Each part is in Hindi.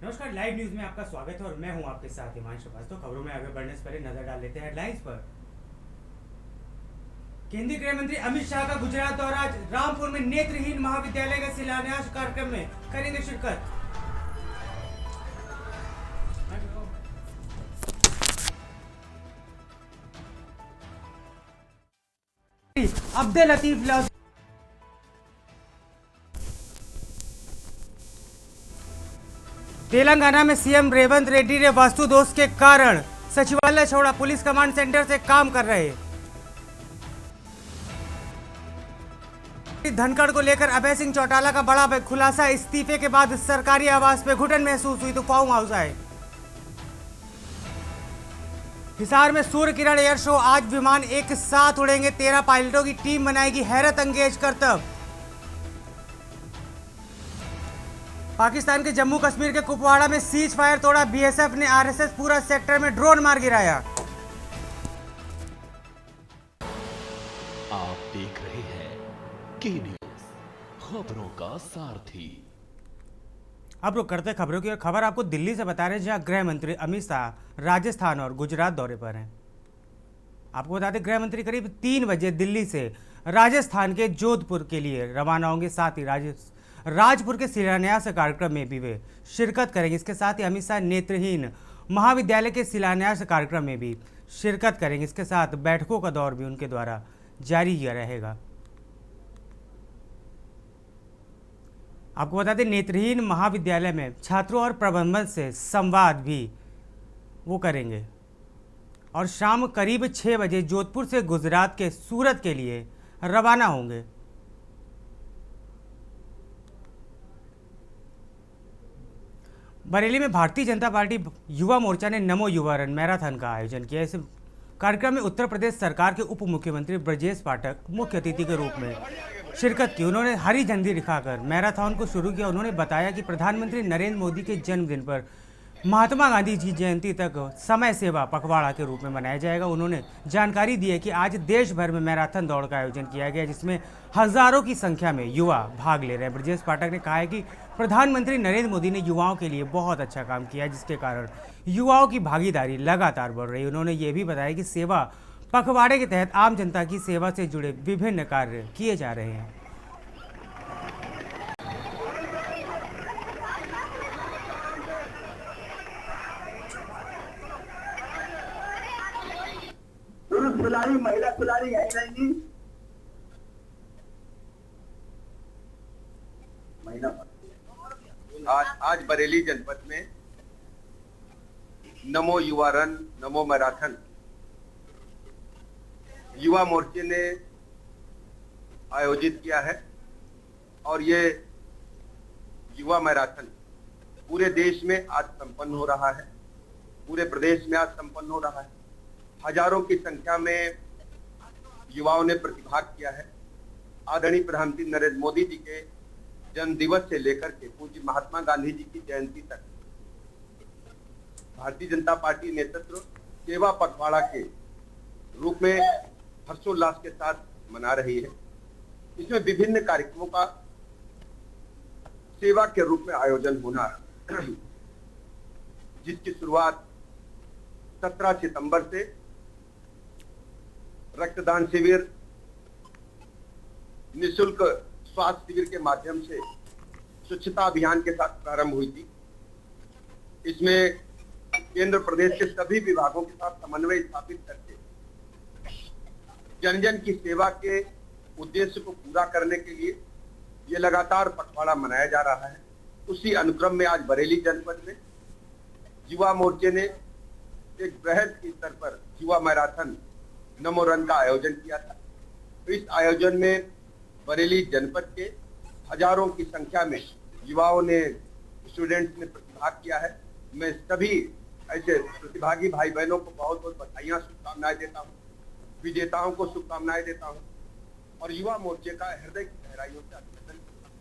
नमस्कार, लाइव न्यूज में आपका स्वागत है और मैं हूं आपके साथ हिमांशु पास। तो खबरों में आगे बढ़ने से पहले नजर डाल लेते हैं हेडलाइंस पर। केंद्रीय गृह मंत्री अमित शाह का गुजरात दौरा। आज रामपुर में नेत्रहीन महाविद्यालय का शिलान्यास कार्यक्रम में करेंगे शिरकत। अब्दुल लतीफ लफ्ज। तेलंगाना में सीएम रेवंत रेड्डी ने वास्तु दोष के कारण सचिवालय छोड़ा। पुलिस कमांड सेंटर से काम कर रहे। धनखड़ को लेकर अभय सिंह चौटाला का बड़ा खुलासा। इस्तीफे के बाद सरकारी आवास पे घुटन महसूस हुई तो फार्म हाउस आए। हिसार में सूर्य किरण एयर शो। आज विमान एक साथ उड़ेंगे। 13 पायलटों की टीम बनाएगी हैरत अंगेज करतब। पाकिस्तान के जम्मू कश्मीर के कुपवाड़ा में सीज फायर तोड़ा। बीएसएफ ने आरएसएस पूरा सेक्टर में ड्रोन मार गिराया। आप देख रहे हैं के न्यूज, खबरों का सारथी। अब रुक करते खबरों की। खबर आपको दिल्ली से बता रहे हैं, जहां गृह मंत्री अमित शाह राजस्थान और गुजरात दौरे पर हैं। आपको बता दें, गृह मंत्री करीब 3 बजे दिल्ली से राजस्थान के जोधपुर के लिए रवाना होंगे। साथ ही राजपुर के शिलान्यास कार्यक्रम में भी वे शिरकत करेंगे। इसके साथ ही अमित शाह नेत्रहीन महाविद्यालय के शिलान्यास कार्यक्रम में भी शिरकत करेंगे। इसके साथ बैठकों का दौर भी उनके द्वारा जारी किया रहेगा। आपको बता दें, नेत्रहीन महाविद्यालय में छात्रों और प्रबंधन से संवाद भी वो करेंगे। और शाम करीब 6 बजे जोधपुर से गुजरात के सूरत के लिए रवाना होंगे। बरेली में भारतीय जनता पार्टी युवा मोर्चा ने नमो युवा रन मैराथन का आयोजन किया। इस कार्यक्रम में उत्तर प्रदेश सरकार के उप मुख्यमंत्री ब्रजेश पाठक मुख्य अतिथि के रूप में शिरकत की। उन्होंने हरी झंडी दिखाकर मैराथन को शुरू किया। उन्होंने बताया कि प्रधानमंत्री नरेंद्र मोदी के जन्मदिन पर महात्मा गांधी जी जयंती तक समय सेवा पखवाड़ा के रूप में मनाया जाएगा। उन्होंने जानकारी दी है कि आज देश भर में मैराथन दौड़ का आयोजन किया गया, जिसमें हजारों की संख्या में युवा भाग ले रहे हैं। ब्रजेश पाठक ने कहा है कि प्रधानमंत्री नरेंद्र मोदी ने युवाओं के लिए बहुत अच्छा काम किया, जिसके कारण युवाओं की भागीदारी लगातार बढ़ रही है। उन्होंने ये भी बताया कि सेवा पखवाड़े के तहत आम जनता की सेवा से जुड़े विभिन्न कार्य किए जा रहे हैं। पुरुष खिलाड़ी महिला खिलाड़ी यही रहेंगी। आज बरेली जनपद में नमो युवा रन नमो मैराथन युवा मोर्चे ने आयोजित किया है और ये युवा मैराथन पूरे देश में आज संपन्न हो रहा है। पूरे प्रदेश में आज संपन्न हो रहा है। हजारों की संख्या में युवाओं ने प्रतिभाग किया है। आदरणीय प्रधानमंत्री नरेंद्र मोदी जी के जन्म दिवस से लेकर के पूज्य महात्मा गांधी जी की जयंती तक भारतीय जनता पार्टी नेतृत्व सेवा पखवाड़ा के रूप में हर्षोल्लास के साथ मना रही है। इसमें विभिन्न कार्यक्रमों का सेवा के रूप में आयोजन होना, जिसकी शुरुआत 17 सितंबर से रक्तदान शिविर, निःशुल्क स्वास्थ्य शिविर के माध्यम से स्वच्छता अभियान के साथ प्रारंभ हुई थी। इसमें केंद्र प्रदेश के सभी विभागों के साथ समन्वय स्थापित करके जन जन की सेवा के उद्देश्य को पूरा करने के लिए ये लगातार पखवाड़ा मनाया जा रहा है। उसी अनुक्रम में आज बरेली जनपद में युवा मोर्चे ने एक बृहद स्तर पर युवा मैराथन नमो रन का आयोजन किया था। तो इस आयोजन में बरेली जनपद के हजारों की संख्या में युवाओं ने, स्टूडेंट्स ने प्रतिभाग किया है। मैं सभी ऐसे प्रतिभागी भाई बहनों को बहुत बहुत बधाइयां, शुभकामनाएं देता हूं। विजेताओं को शुभकामनाएं देता हूं और युवा मोर्चे का हृदय की गहराइयों से अभिनंदन करता हूं।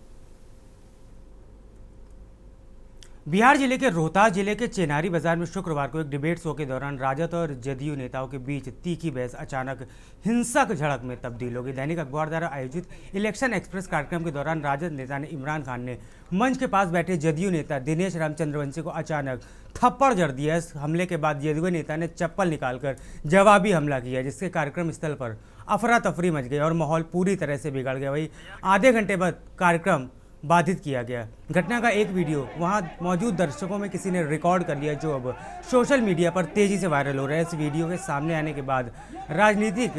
बिहार जिले के रोहतास जिले के चेनारी बाजार में शुक्रवार को एक डिबेट शो के दौरान राजद और जदयू नेताओं के बीच तीखी बहस अचानक हिंसक झड़प में तब्दील हो गई। दैनिक अखबार द्वारा आयोजित इलेक्शन एक्सप्रेस कार्यक्रम के दौरान राजद नेता ने इमरान खान ने मंच के पास बैठे जदयू नेता दिनेश राम चंद्रवंशी को अचानक थप्पड़ जड़ दिया। इस हमले के बाद जदयू नेता ने चप्पल निकालकर जवाबी हमला किया, जिससे कार्यक्रम स्थल पर अफरा तफरी मच गई और माहौल पूरी तरह से बिगड़ गया। वही आधे घंटे बाद कार्यक्रम बाधित किया गया। घटना का एक वीडियो वहां मौजूद दर्शकों में किसी ने रिकॉर्ड कर लिया, जो अब सोशल मीडिया पर तेजी से वायरल हो रहा है। इस वीडियो के सामने आने के बाद राजनीतिक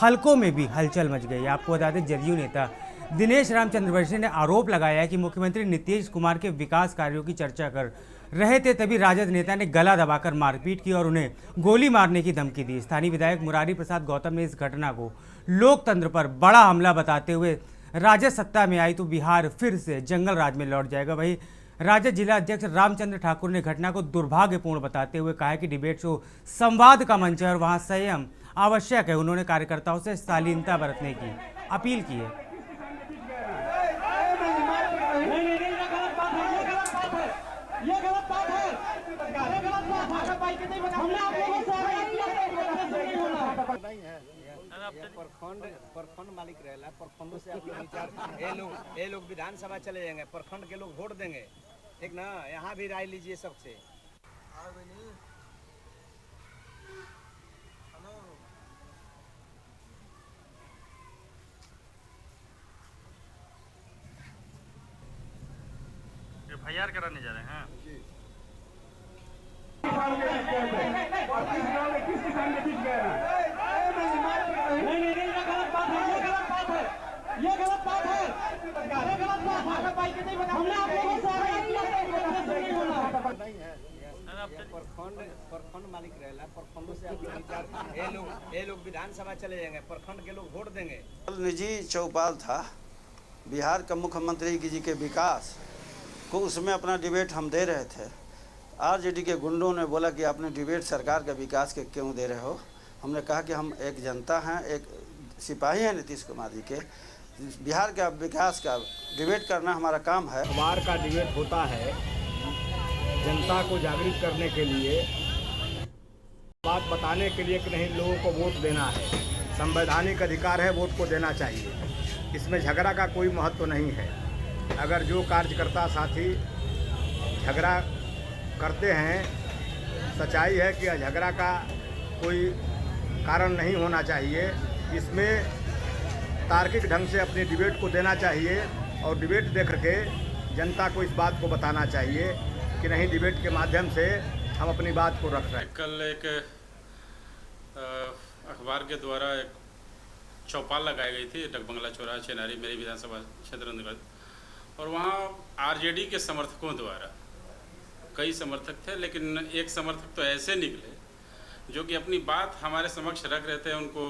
हलकों में भी हलचल मच गई। आपको बता दें, जदयू नेता दिनेश राम चंद्रवंशी ने आरोप लगाया है कि मुख्यमंत्री नीतीश कुमार के विकास कार्यों की चर्चा कर रहे थे, तभी राजद नेता ने गला दबाकर मारपीट की और उन्हें गोली मारने की धमकी दी। स्थानीय विधायक मुरारी प्रसाद गौतम ने इस घटना को लोकतंत्र पर बड़ा हमला बताते हुए राजद सत्ता में आई तो बिहार फिर से जंगल राज में लौट जाएगा। वहीं राजद जिला अध्यक्ष रामचंद्र ठाकुर ने घटना को दुर्भाग्यपूर्ण बताते हुए कहा कि डिबेट शो संवाद का मंच है और वहां संयम आवश्यक है। उन्होंने कार्यकर्ताओं से शालीनता बरतने की अपील की है। ये गलत बात है, ये गलत बात है। हमने आप लोगों से प्रखंड मालिक रहेला, प्रखंडों से आप लोग विचार ये लोग विधानसभा चले जाएंगे, प्रखंड के लोग वोट देंगे, ठीक ना। यहाँ भी राय लीजिए सबसे। FIR कराने जा रहे हैं। ये गलत बात है, ये गलत बात है। हमने आप लोगों से प्रखंड मालिक रहेला, प्रखंडों से आप लोग विचार ये लोग विधानसभा चले जाएंगे, प्रखंड के लोग वोट देंगे। निजी चौपाल था बिहार का मुख्यमंत्री जी के विकास को, उसमें अपना डिबेट हम दे रहे थे। आरजेडी के गुंडों ने बोला कि आपने डिबेट सरकार के विकास के क्यों दे रहे हो। हमने कहा कि हम एक जनता हैं, एक सिपाही हैं नीतीश कुमार जी के, बिहार का विकास का डिबेट करना हमारा काम है। अखबार का डिबेट होता है जनता को जागरूक करने के लिए, बात बताने के लिए कि नहीं लोगों को वोट देना है, संवैधानिक अधिकार है, वोट को देना चाहिए। इसमें झगड़ा का कोई महत्व नहीं है। अगर जो कार्यकर्ता साथी झगड़ा करते हैं, सच्चाई है कि झगड़ा का कोई कारण नहीं होना चाहिए। इसमें तार्किक ढंग से अपनी डिबेट को देना चाहिए और डिबेट देख के जनता को इस बात को बताना चाहिए कि नहीं, डिबेट के माध्यम से हम अपनी बात को रख रहे हैं। कल एक अखबार के द्वारा एक चौपाल लगाई गई थी डकबंगला चौराहा चेनारी, मेरी विधानसभा क्षेत्र अंतर्गत, और वहाँ आरजेडी के समर्थकों द्वारा कई समर्थक थे, लेकिन एक समर्थक तो ऐसे निकले जो कि अपनी बात हमारे समक्ष रख रहे थे। उनको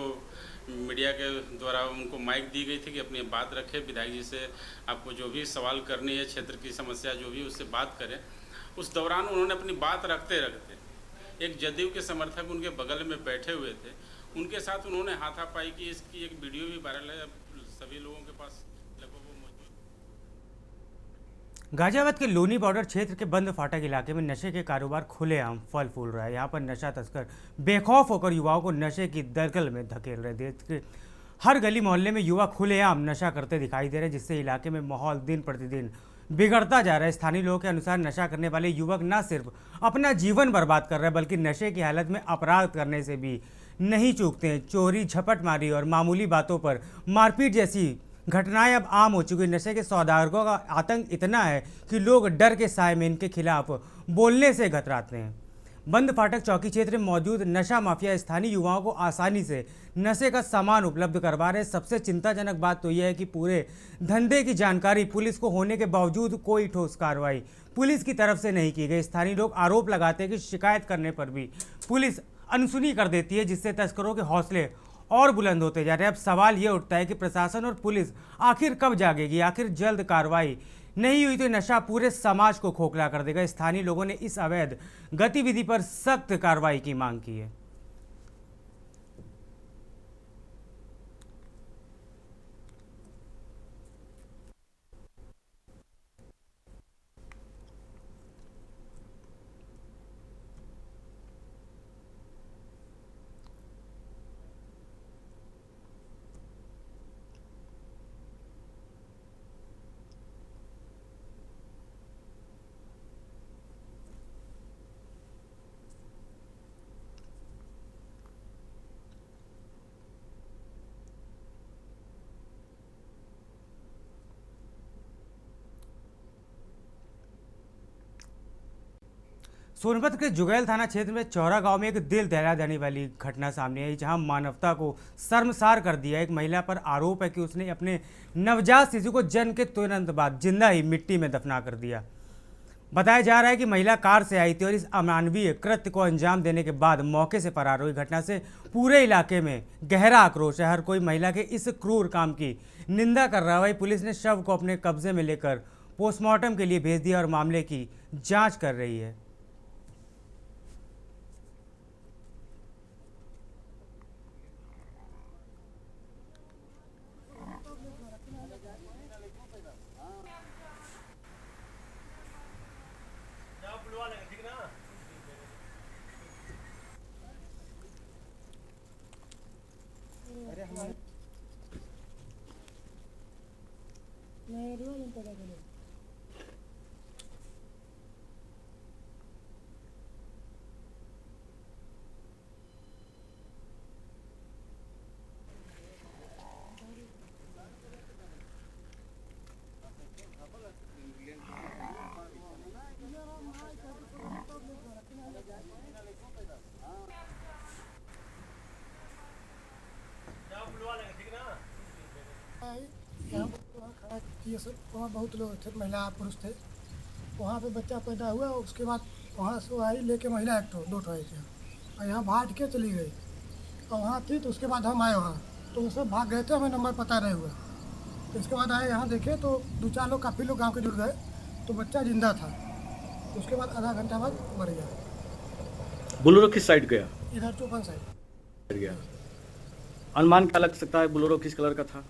मीडिया के द्वारा उनको माइक दी गई थी कि अपनी बात रखें, विधायक जी से आपको जो भी सवाल करनी है, क्षेत्र की समस्या जो भी, उससे बात करें। उस दौरान उन्होंने अपनी बात रखते रखते एक जदयू के समर्थक उनके बगल में बैठे हुए थे, उनके साथ उन्होंने हाथापाई की। इसकी एक वीडियो भी वायरल है, सभी लोगों के पास लगभग वो मौजूद। गाजियाबाद के लोनी बॉर्डर क्षेत्र के बंद फाटक इलाके में नशे के कारोबार खुलेआम फल फूल रहा है। यहाँ पर नशा तस्कर बेखौफ होकर युवाओं को नशे की दलदल में धकेल रहे थे। हर गली मोहल्ले में युवा खुलेआम नशा करते दिखाई दे रहे हैं, जिससे इलाके में माहौल दिन प्रतिदिन बिगड़ता जा रहा है। स्थानीय लोगों के अनुसार नशा करने वाले युवक न सिर्फ अपना जीवन बर्बाद कर रहे हैं, बल्कि नशे की हालत में अपराध करने से भी नहीं चूकते हैं। चोरी, झपटमारी और मामूली बातों पर मारपीट जैसी घटनाएं अब आम हो चुकी। नशे के सौदागरों का आतंक इतना है कि लोग डर के साए में इनके खिलाफ बोलने से घबराते हैं। बंद फाटक चौकी क्षेत्र में मौजूद नशा माफिया स्थानीय युवाओं को आसानी से नशे का सामान उपलब्ध करवा रहे हैं। सबसे चिंताजनक बात तो यह है कि पूरे धंधे की जानकारी पुलिस को होने के बावजूद कोई ठोस कार्रवाई पुलिस की तरफ से नहीं की गई। स्थानीय लोग आरोप लगाते हैं कि शिकायत करने पर भी पुलिस अनसुनी कर देती है, जिससे तस्करों के हौसले और बुलंद होते जा रहे हैं। अब सवाल ये उठता है कि प्रशासन और पुलिस आखिर कब जागेगी। आखिर जल्द कार्रवाई नहीं हुई तो नशा पूरे समाज को खोखला कर देगा। स्थानीय लोगों ने इस अवैध गतिविधि पर सख्त कार्रवाई की मांग की है। सोनभद्र के जुगैल थाना क्षेत्र में चौरा गांव में एक दिल दहला देने वाली घटना सामने आई, जहां मानवता को शर्मसार कर दिया। एक महिला पर आरोप है कि उसने अपने नवजात शिशु को जन्म के तुरंत बाद जिंदा ही मिट्टी में दफना कर दिया। बताया जा रहा है कि महिला कार से आई थी और इस अमानवीय कृत्य को अंजाम देने के बाद मौके से फरार हुई। घटना से पूरे इलाके में गहरा आक्रोश है। हर कोई महिला के इस क्रूर काम की निंदा कर रहा है। वहीं पुलिस ने शव को अपने कब्जे में लेकर पोस्टमार्टम के लिए भेज दिया और मामले की जांच कर रही है। यहाँ खड़ा किए सब, वहाँ बहुत लोग थे, महिला पुरुष थे। वहाँ पे बच्चा पैदा हुआ, उसके बाद वहाँ से आई लेके महिला एक दो आई थी और यहाँ भाट के चली गई और वहाँ थी। तो उसके बाद हम आए वहाँ, तो वो सब भाग गए थे, हमें नंबर पता नहीं हुआ। तो इसके बाद आए यहाँ देखे तो 2-4 लोग, काफ़ी लोग गाँव के जुड़ गए, तो बच्चा जिंदा था। उसके बाद आधा घंटा बाद मर गया। बोलेरो किस साइड गया? इधर चौपन साइड गया। अनुमान क्या लग सकता है, बोलेरो किस कलर का था?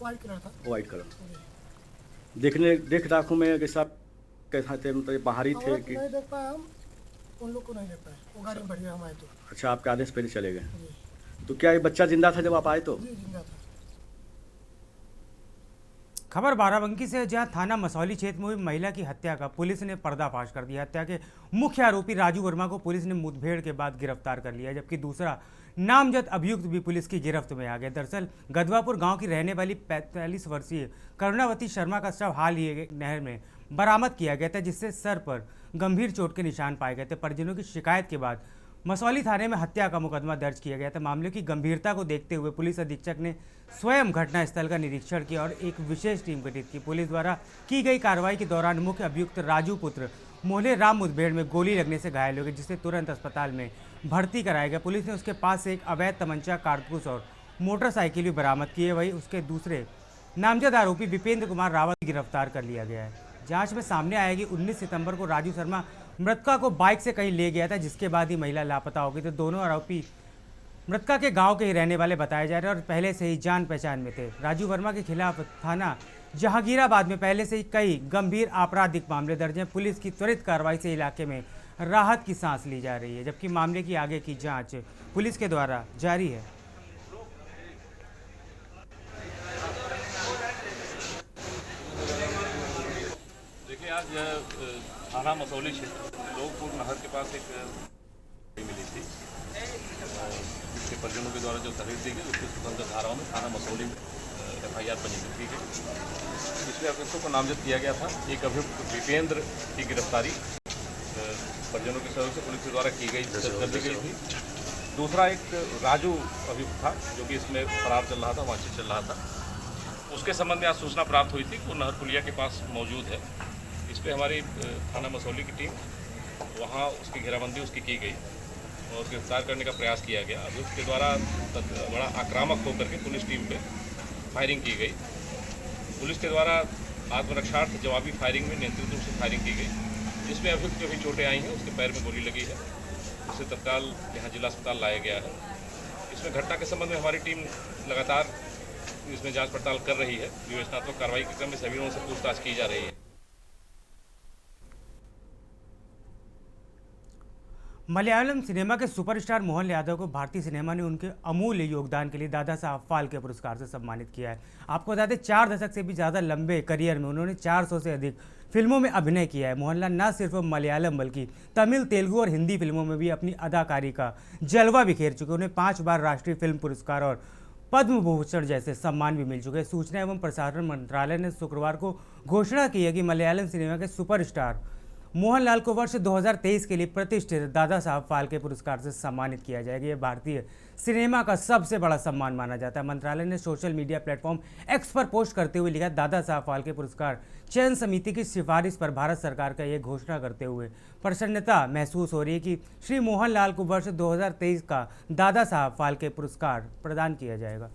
वाइट कलर था। White colour. देख दाखों में कैसा कैसा थे, मतलब बाहरी थे कि नहीं देख पाए हम, उन लोग को नहीं देख पाए, वो गाड़ी में बढ़िया हम आए तो। अच्छा, आपके आदेश पहले चले गए। तो क्या ये बच्चा जिंदा था जब आप आए तो? जी जिंदा था। खबर बाराबंकी से, जहां थाना मसौली क्षेत्र में हुई महिला की हत्या का पुलिस ने पर्दाफाश कर दिया। हत्या के मुख्य आरोपी राजू वर्मा को पुलिस ने मुठभेड़ के बाद गिरफ्तार कर लिया, जबकि दूसरा नामजद अभियुक्त भी पुलिस की गिरफ्त में आ गया। दरअसल गदवापुर गांव की रहने वाली 45 वर्षीय करुणावती शर्मा का शव हाल ही नहर में बरामद किया गया था, जिससे सर पर गंभीर चोट के निशान पाए गए थे। परिजनों की शिकायत के बाद मसौली थाने में हत्या का मुकदमा दर्ज किया गया था। मामले की गंभीरता को देखते हुए पुलिस अधीक्षक ने स्वयं घटनास्थल का निरीक्षण किया और एक विशेष टीम गठित की। पुलिस द्वारा की गई कार्रवाई के दौरान मुख्य अभियुक्त राजू पुत्र मोहले राम मुठभेड़ में गोली लगने से घायल हो गए, जिसे तुरंत अस्पताल में भर्ती कराया गया। पुलिस ने उसके पास से एक अवैध तमंचा, कारतूस और मोटरसाइकिल भी बरामद की है। वहीं उसके दूसरे नामजद आरोपी विपेंद्र कुमार रावत गिरफ्तार कर लिया गया है। जांच में सामने आया कि 19 सितंबर को राजू शर्मा मृतका को बाइक से कहीं ले गया था, जिसके बाद ही महिला लापता हो गई। तो दोनों आरोपी मृतका के गांव के ही रहने वाले बताए जा रहे हैं और पहले से ही जान पहचान में थे। राजू वर्मा के खिलाफ थाना जहांगीराबाद में पहले से ही कई गंभीर आपराधिक मामले दर्ज हैं। पुलिस की त्वरित कार्रवाई से इलाके में राहत की सांस ली जा रही है, जबकि मामले की आगे की जांच पुलिस के द्वारा जारी है। देखिए, आज थाना मसौली क्षेत्र लोकपुर नहर के पास एक मिली थी, जिसके परिजनों के द्वारा जो तहरीर दी गई उसकी स्वतंत्र धाराओं में थाना मसौली में FIR पंजीकृत की गई। इसमें अभियुक्तों को नामजद किया गया था। एक अभियुक्त विपेंद्र की गिरफ्तारी परिजनों के सहयोग से पुलिस के द्वारा की गई कर दी गई थी। दूसरा एक राजू अभियुक्त था, जो कि इसमें फरार चल रहा था, वांछित चल रहा था। उसके संबंध में आज सूचना प्राप्त हुई थी कि वो नहर पुलिया के पास मौजूद है। इस पर हमारी थाना मसौली की टीम वहाँ उसकी घेराबंदी उसकी की गई और गिरफ्तार करने का प्रयास किया गया। अभियुक्त के द्वारा बड़ा आक्रामक होकर के पुलिस टीम पे फायरिंग की गई। पुलिस के द्वारा आत्मरक्षार्थ जवाबी फायरिंग में नियंत्रित रूप से फायरिंग की गई, जिसमें अभियुक्त को भी चोटें आई हैं। उसके पैर में गोली लगी है, उसे तत्काल यहाँ जिला अस्पताल लाया गया है। इसमें घटना के संबंध में हमारी टीम लगातार इसमें जांच पड़ताल कर रही है। विवेचनात्मक कार्रवाई के क्रम में सभी लोगों से पूछताछ की जा रही है। मलयालम सिनेमा के सुपरस्टार मोहन यादव को भारतीय सिनेमा ने उनके अमूल्य योगदान के लिए दादा साहब फाल्के पुरस्कार से सम्मानित किया है। आपको बता दें, 4 दशक से भी ज़्यादा लंबे करियर में उन्होंने 400 से अधिक फिल्मों में अभिनय किया है। मोहनलाल न सिर्फ मलयालम बल्कि तमिल, तेलुगु और हिंदी फिल्मों में भी अपनी अदाकारी का जलवा बिखेर चुके। उन्हें 5 बार राष्ट्रीय फिल्म पुरस्कार और पद्म भूषण जैसे सम्मान भी मिल चुके हैं। सूचना एवं प्रसारण मंत्रालय ने शुक्रवार को घोषणा की है कि मलयालम सिनेमा के सुपरस्टार मोहनलाल को वर्ष 2023 के लिए प्रतिष्ठित दादा साहब फाल्के पुरस्कार से सम्मानित किया जाएगा। यह भारतीय सिनेमा का सबसे बड़ा सम्मान माना जाता है। मंत्रालय ने सोशल मीडिया प्लेटफॉर्म एक्स पर पोस्ट करते हुए लिखा, दादा साहब फाल्के पुरस्कार चयन समिति की सिफारिश पर भारत सरकार का यह घोषणा करते हुए प्रसन्नता महसूस हो रही है कि श्री मोहनलाल को वर्ष 2023 का दादा साहब फाल्के पुरस्कार प्रदान किया जाएगा।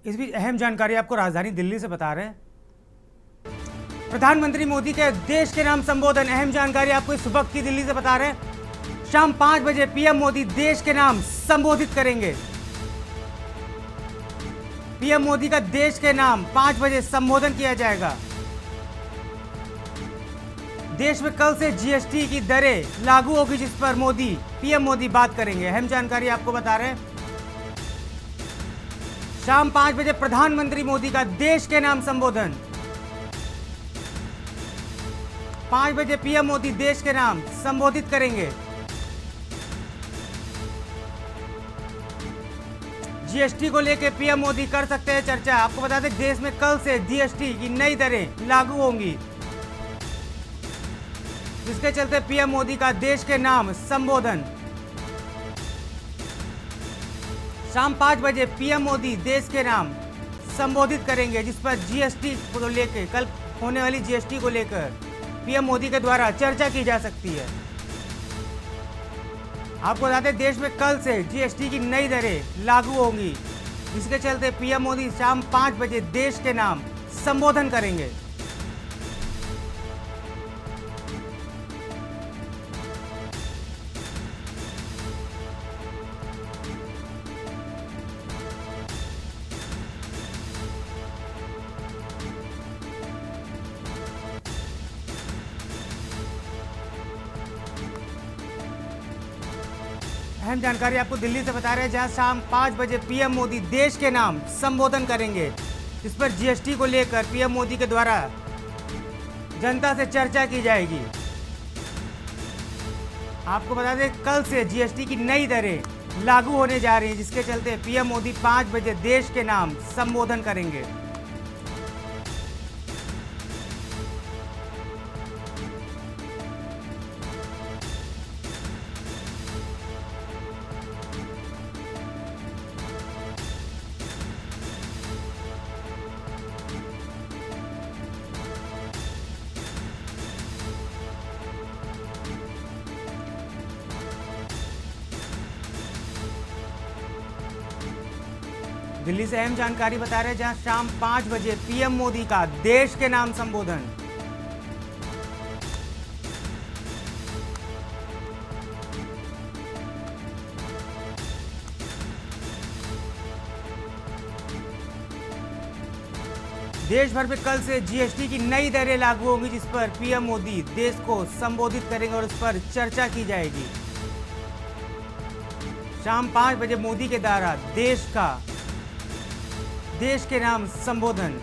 इस बीच अहम जानकारी आपको राजधानी दिल्ली से बता रहे हैं। प्रधानमंत्री मोदी के देश के नाम संबोधन, अहम जानकारी आपको इस वक्त की दिल्ली से बता रहे हैं। शाम 5 बजे पीएम मोदी देश के नाम संबोधित करेंगे। पीएम मोदी का देश के नाम 5 बजे संबोधन किया जाएगा। देश में कल से जीएसटी की दरें लागू होगी, जिस पर पीएम मोदी बात करेंगे। अहम जानकारी आपको बता रहे हैं। शाम 5 बजे प्रधानमंत्री मोदी का देश के नाम संबोधन। 5 बजे पीएम मोदी देश के नाम संबोधित करेंगे। जीएसटी को लेकर पीएम मोदी कर सकते हैं चर्चा। आपको बता दें, देश में कल से जीएसटी की नई दरें लागू होंगी, जिसके चलते पीएम मोदी का देश के नाम संबोधन। शाम 5 बजे पीएम मोदी देश के नाम संबोधित करेंगे, जिस पर जीएसटी को लेकर, कल होने वाली जीएसटी को लेकर पीएम मोदी के द्वारा चर्चा की जा सकती है। आपको बता दें, देश में कल से जीएसटी की नई दरें लागू होंगी, जिसके चलते पीएम मोदी शाम 5 बजे देश के नाम संबोधन करेंगे। अहम जानकारी आपको दिल्ली से बता रहे हैं, जहां शाम 5 बजे पीएम मोदी देश के नाम संबोधन करेंगे। इस पर जीएसटी को लेकर पीएम मोदी के द्वारा जनता से चर्चा की जाएगी। आपको बता दें, कल से जीएसटी की नई दरें लागू होने जा रही हैं, जिसके चलते पीएम मोदी 5 बजे देश के नाम संबोधन करेंगे। दिल्ली से अहम जानकारी बता रहे हैं, जहां शाम 5 बजे पीएम मोदी का देश के नाम संबोधन। देश भर में कल से जीएसटी की नई दरें लागू होंगी, जिस पर पीएम मोदी देश को संबोधित करेंगे और उस पर चर्चा की जाएगी। शाम 5 बजे मोदी के द्वारा देश के नाम संबोधन।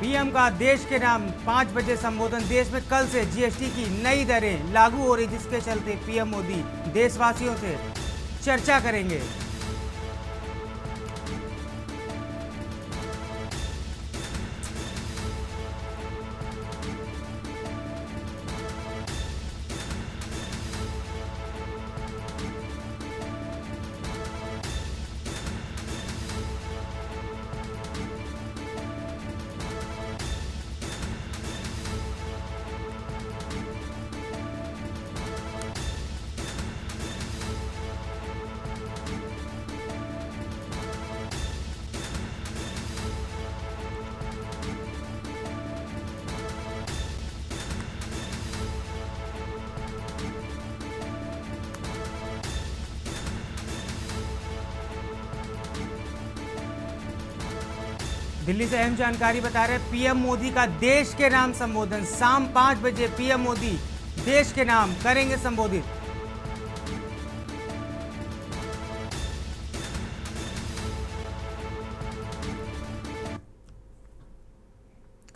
पीएम का देश के नाम 5 बजे संबोधन। देश में कल से जीएसटी की नई दरें लागू हो रही, जिसके चलते पीएम मोदी देशवासियों से चर्चा करेंगे। दिल्ली से अहम जानकारी बता रहे पीएम मोदी का देश के नाम संबोधन। शाम 5 बजे पीएम मोदी देश के नाम करेंगे संबोधित।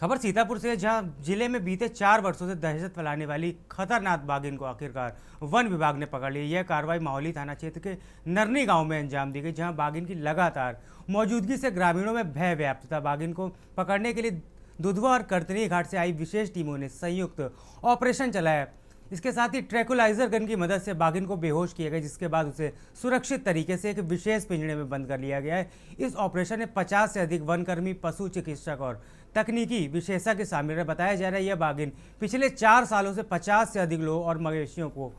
खबर सीतापुर से, जहां जिले में बीते 4 वर्षों से दहशत फैलाने वाली खतरनाक बाघिन को आखिरकार वन विभाग ने पकड़ लिया। यह कार्रवाई माहौली थाना क्षेत्र के नरनी गांव में अंजाम दी गई, जहां बाघिन की लगातार मौजूदगी से ग्रामीणों में भय व्याप्त था। बाघिन को पकड़ने के लिए दुधवा और करतनी घाट से आई विशेष टीमों ने संयुक्त ऑपरेशन चलाया। इसके साथ ही ट्रैकुलाइजर गन की मदद से बाघिन को बेहोश किया गया, जिसके बाद उसे सुरक्षित तरीके से एक विशेष पिंजरे में बंद कर लिया गया है। इस ऑपरेशन में 50 से अधिक वनकर्मी, पशु चिकित्सक और तकनीकी विशेषज्ञ शामिल है। बताया जा रहा है यह बाघिन पिछले 4 सालों से 50 से अधिक लोग और मवेशियों को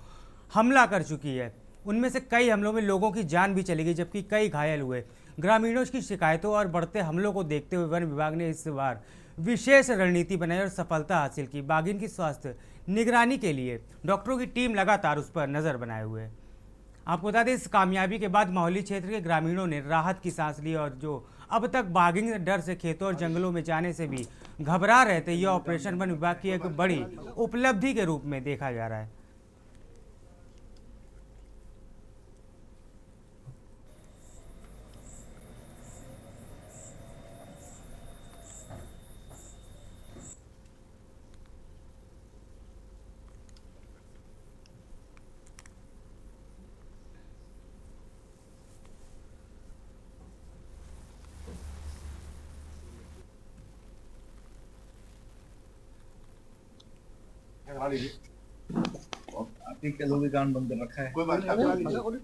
हमला कर चुकी है। उनमें से कई हमलों में लोगों की जान भी चली गई, जबकि कई घायल हुए। ग्रामीणों की शिकायतों और बढ़ते हमलों को देखते हुए वन विभाग ने इस बार विशेष रणनीति बनाई और सफलता हासिल की। बाघिन की स्वास्थ्य निगरानी के लिए डॉक्टरों की टीम लगातार उस पर नजर बनाए हुए है। आपको बता दें, इस कामयाबी के बाद माहौली क्षेत्र के ग्रामीणों ने राहत की सांस ली, और जो अब तक बाघिन के डर से खेतों और जंगलों में जाने से भी घबरा रहे थे, यह ऑपरेशन वन विभाग की एक बड़ी उपलब्धि के रूप में देखा जा रहा है। आप ही के लोग कान बंद कर रखा है। कोई बात नहीं।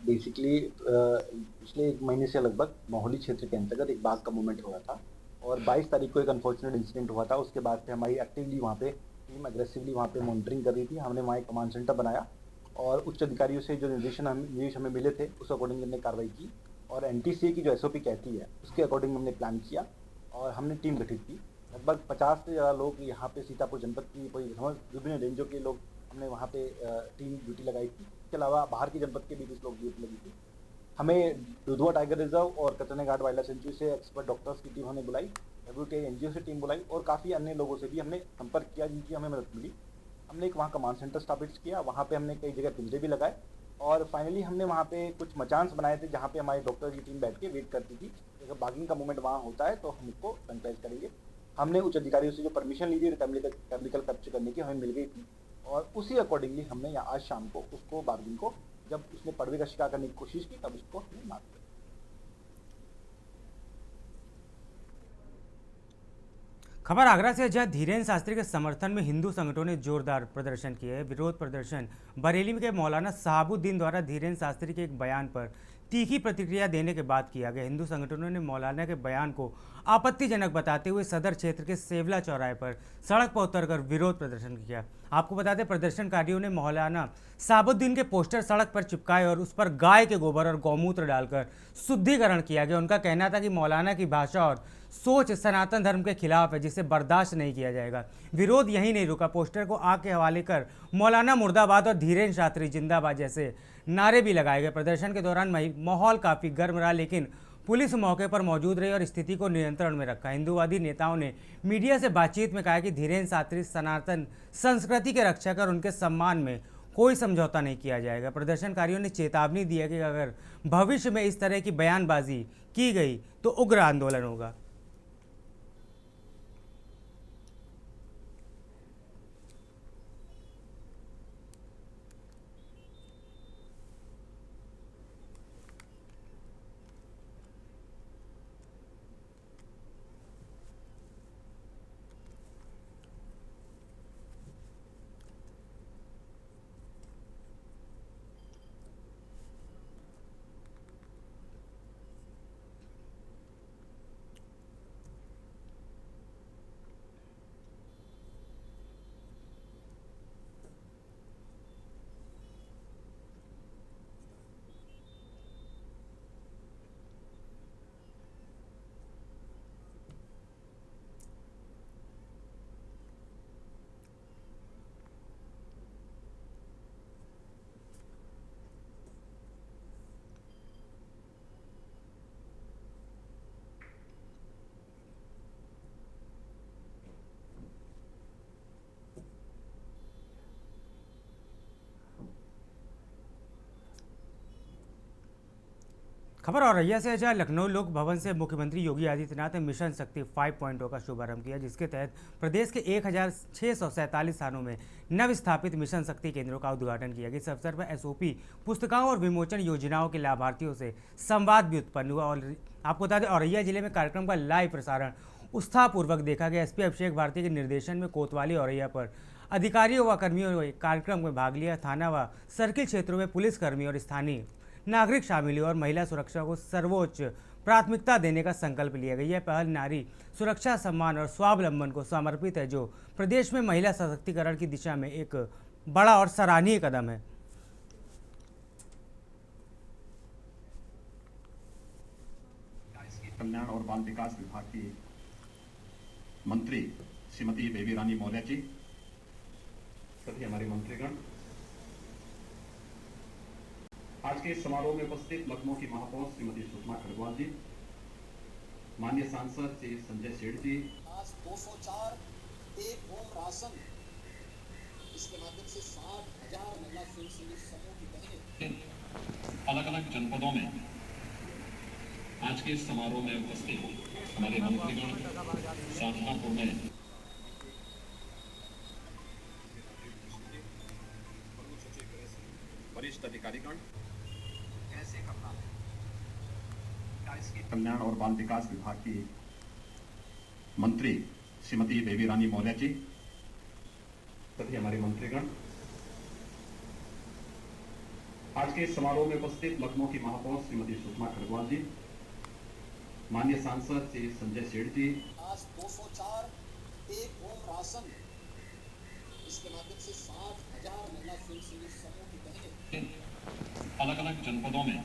बेसिकली पिछले 1 महीने से लगभग माहौली क्षेत्र के अंतर्गत एक बाघ का मूवमेंट हो रहा था, और 22 तारीख को एक अनफॉर्चुनेट इंसिडेंट हुआ था। उसके बाद से हमारी एक्टिवली वहाँ पे टीम अग्रेसिवली वहाँ पे मॉनिटरिंग कर रही थी। हमने वहाँ एक कमांड सेंटर बनाया और उच्च अधिकारियों से जो निर्देश हमें मिले थे उस अकॉर्डिंग हमने कार्रवाई की, और NTCA की जो SOP कहती है उसके अकॉर्डिंग हमने प्लान किया और हमने टीम गठित की। लगभग 50 से ज़्यादा लोग यहाँ पे सीतापुर जनपद की विभिन्न रेंजों के लोग हमने वहाँ पे टीम ड्यूटी लगाई थी। इसके अलावा बाहर की जनपद के भी 20 लोग ड्यूटी लगी थी। हमें दुधवा टाइगर रिजर्व और कतरनी घाट वाइल्ड लाइफ सेंचुरी से एक्सपर्ट डॉक्टर्स की टीम हमने बुलाई, WTI NGO से टीम बुलाई, और काफ़ी अन्य लोगों से भी हमने संपर्क किया जिनकी हमें मदद मिली। हमने एक वहाँ कमांड सेंटर स्थापित किया, वहाँ पे हमने कई जगह पिंजरे भी लगाए, और फाइनली हमने वहाँ पे कुछ मचान्स बनाए थे जहाँ पे हमारी डॉक्टर की टीम बैठ के वेट करती थी। अगर बाघिन का मूवमेंट वहाँ होता है तो हम उसको कंट्रोल करेंगे। हमने उच्च अधिकारियों से जो परमिशन ली थी केमिकल कैप्चर करने की, हमें मिल गई थी, और उसी अकॉर्डिंगली हमने यहाँ आज शाम को उसको बाघिन को जब उसने पर्वे का शिकार करने की कोशिश की तब उसको हमने मार दिया। खबर आगरा से, जहां धीरेन्द्र शास्त्री के समर्थन में हिंदू संगठनों ने जोरदार प्रदर्शन किए। विरोध प्रदर्शन बरेली के मौलाना साहबुद्दीन द्वारा धीरेन्द्र शास्त्री के एक बयान पर तीखी प्रतिक्रिया देने के बाद किया गया। हिंदू संगठनों ने मौलाना के बयान को आपत्तिजनक बताते हुए सदर क्षेत्र के सेवला चौराहे पर सड़क पर उतरकर विरोध प्रदर्शन किया। आपको बता दें, प्रदर्शनकारियों ने मौलाना साहबुद्दीन के पोस्टर सड़क पर चिपकाए और उस पर गाय के गोबर और गौमूत्र डालकर शुद्धिकरण किया गया। उनका कहना था कि मौलाना की भाषा और सोच सनातन धर्म के खिलाफ है, जिसे बर्दाश्त नहीं किया जाएगा। विरोध यहीं नहीं रुका, पोस्टर को आग के हवाले कर मौलाना मुर्दाबाद और धीरेन्द्र शास्त्री जिंदाबाद जैसे नारे भी लगाए गए। प्रदर्शन के दौरान माहौल काफ़ी गर्म रहा, लेकिन पुलिस मौके पर मौजूद रही और स्थिति को नियंत्रण में रखा। हिंदूवादी नेताओं ने मीडिया से बातचीत में कहा कि धीरेन्द्र शास्त्री सनातन संस्कृति के रक्षक और उनके सम्मान में कोई समझौता नहीं किया जाएगा। प्रदर्शनकारियों ने चेतावनी दी है कि अगर भविष्य में इस तरह की बयानबाजी की गई तो उग्र आंदोलन होगा। खबर औरैया से जहां लखनऊ लोक भवन से मुख्यमंत्री योगी आदित्यनाथ ने मिशन शक्ति 5.0 का शुभारंभ किया, जिसके तहत प्रदेश के 1647 थानों में नव स्थापित मिशन शक्ति केंद्रों का उद्घाटन किया गया। इस अवसर पर एसओपी पुस्तिकाओं और विमोचन योजनाओं के लाभार्थियों से संवाद भी उत्पन्न हुआ। और आपको बता दें, औरैया जिले में कार्यक्रम का लाइव प्रसारण उत्साहपूर्वक देखा गया। एसपी अभिषेक भारती के निर्देशन में कोतवाली औरैया पर अधिकारियों व कर्मियों ने कार्यक्रम में भाग लिया। थाना व सर्किल क्षेत्रों में पुलिसकर्मी और स्थानीय नागरिक शामिल हुए और महिला सुरक्षा को सर्वोच्च प्राथमिकता देने का संकल्प लिया गया। यह पहल नारी सुरक्षा, सम्मान और स्वावलंबन को समर्पित है, जो प्रदेश में महिला सशक्तिकरण की दिशा में एक बड़ा और सराहनीय कदम है। कल्याण और बाल विकास विभाग की मंत्री श्रीमती बेबी रानी मौर्य जी, सभी हमारे मंत्रीगण, आज के इस समारोह में उपस्थित लखनऊ की महापौर श्रीमती सुषमा खरगवाल जी, माननीय सांसद श्री संजय सेठ जी, आज 204 टेक होम राशन, इसके माध्यम से 60,000 महिला स्वयंसेवी समूह की बहनें अलग अलग जनपदों में आज के इस समारोह में उपस्थित हमारे मंत्रीगण शाहजहांपुर में वरिष्ठ अधिकारीगण, कल्याण और बाल विकास विभाग की मंत्री श्रीमती बेबी रानी मौर्य जी, सभी हमारे मंत्रीगण, आज के इस समारोह में उपस्थित लखनऊ की महापौर श्रीमती सुषमा खरगवाल जी, माननीय सांसद श्री संजय सेठ जी, आज 204 टेक होम राशन, इसके माध्यम से 60,000 महिला स्वयंसेवी समूह की बहनें अलग अलग जनपदों में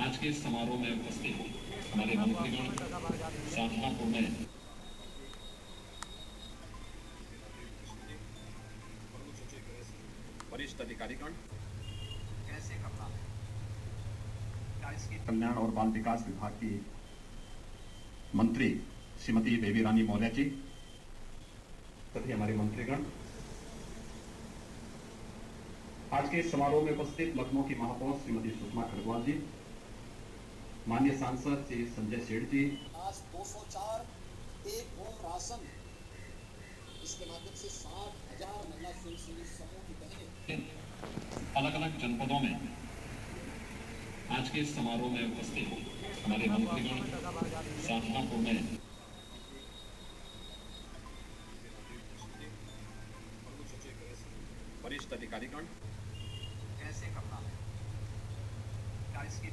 आज के इस समारोह में उपस्थित हमारे मंत्रीगण शाहजहांपुर में वरिष्ठ अधिकारीगण, कल्याण और बाल विकास विभाग की मंत्री श्रीमती बेबी रानी मौर्य जी, सभी हमारे मंत्रीगण, आज के इस समारोह में उपस्थित लखनऊ की महापौर श्रीमती सुषमा खरगवाल जी, माननीय सांसद श्री संजय सेठ जी, आज 204 टेक होम राशन, इसके माध्यम से 60,000 महिला स्वयंसेवी समूह की बहनें अलग अलग जनपदों में आज के इस समारोह में उपस्थित हमारे मंत्रीगण शाहजहांपुर में वरिष्ठ अधिकारीगण,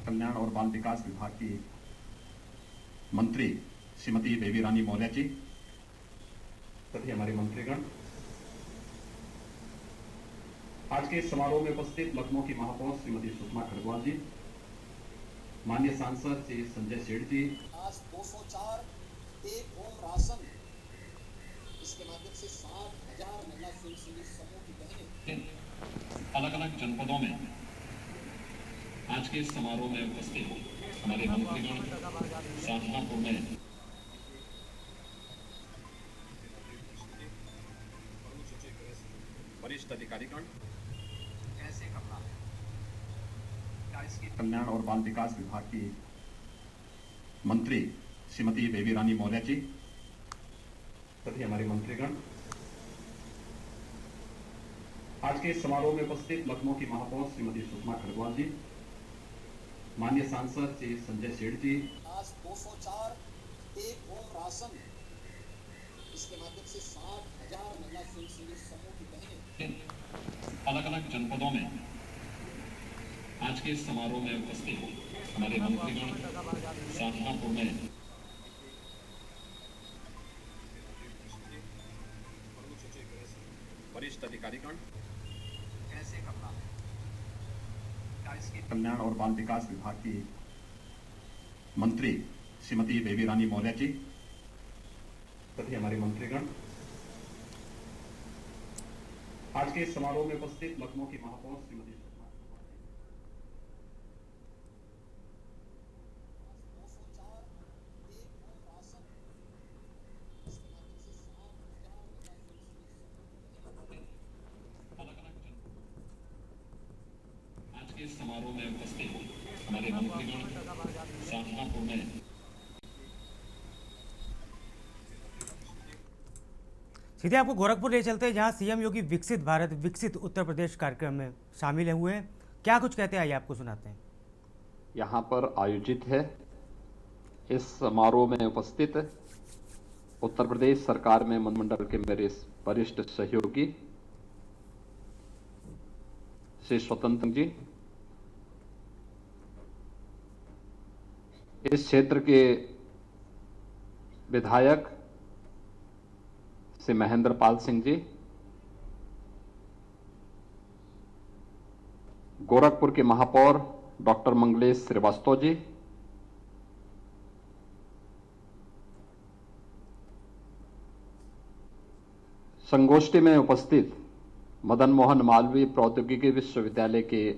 कल्याण और बाल विकास विभाग की मंत्री श्रीमती बेबी रानी मौर्य जी, सभी हमारे मंत्रीगण, आज के इस समारोह में उपस्थित लखनऊ की महापौर श्रीमती सुषमा खरगवाल जी, माननीय सांसद श्री संजय सेठ जी, आज 204 टेक होम राशन, इसके माध्यम से 60,000 महिला स्वयंसेवी समूह की बहनें अलग अलग जनपदों में आज के इस समारोह में उपस्थित हमारे मंत्रीगण शाहजहांपुर में वरिष्ठ अधिकारीगण, कैसे करना है, क्या इसकी कल्याण और बाल विकास विभाग की मंत्री श्रीमती बेबी रानी मौर्य जी, सभी हमारे मंत्रीगण, आज के इस समारोह में उपस्थित लखनऊ की महापौर श्रीमती सुषमा खरगवाल जी, माननीय सांसद श्री संजय सेठ जी, आज 204 टेक होम राशन इसके माध्यम से 60,000 महिला स्वयंसेवी समूह की बहनें अलग अलग जनपदों में आज के इस समारोह में उपस्थित हमारे मंत्रीगण शाहजहांपुर में वरिष्ठ अधिकारीगण, कैसे करना है, क्या इसकी कल्याण और बाल विकास विभाग की मंत्री श्रीमती बेबी रानी मौर्य जी, सभी हमारे मंत्रीगण, आज के इस समारोह में उपस्थित लखनऊ की महापौर श्रीमती सुषमा आज के इस समारोह में उपस्थित हमारे मंत्रीगण शाहजहांपुर में सीधे आपको गोरखपुर ले चलते हैं, जहां सीएम योगी विकसित भारत विकसित उत्तर प्रदेश कार्यक्रम में शामिल हुए हैं। क्या कुछ कहते हैं, आइए आपको सुनाते हैं। यहाँ पर आयोजित है। इस समारोह में उपस्थित उत्तर प्रदेश सरकार में मंत्रिमंडल के मेरे वरिष्ठ सहयोगी श्री स्वतंत्र जी, इस क्षेत्र के विधायक श्री महेंद्र पाल सिंह जी, गोरखपुर के महापौर डॉक्टर मंगलेश श्रीवास्तव जी, संगोष्ठी में उपस्थित मदन मोहन मालवीय प्रौद्योगिकी विश्वविद्यालय के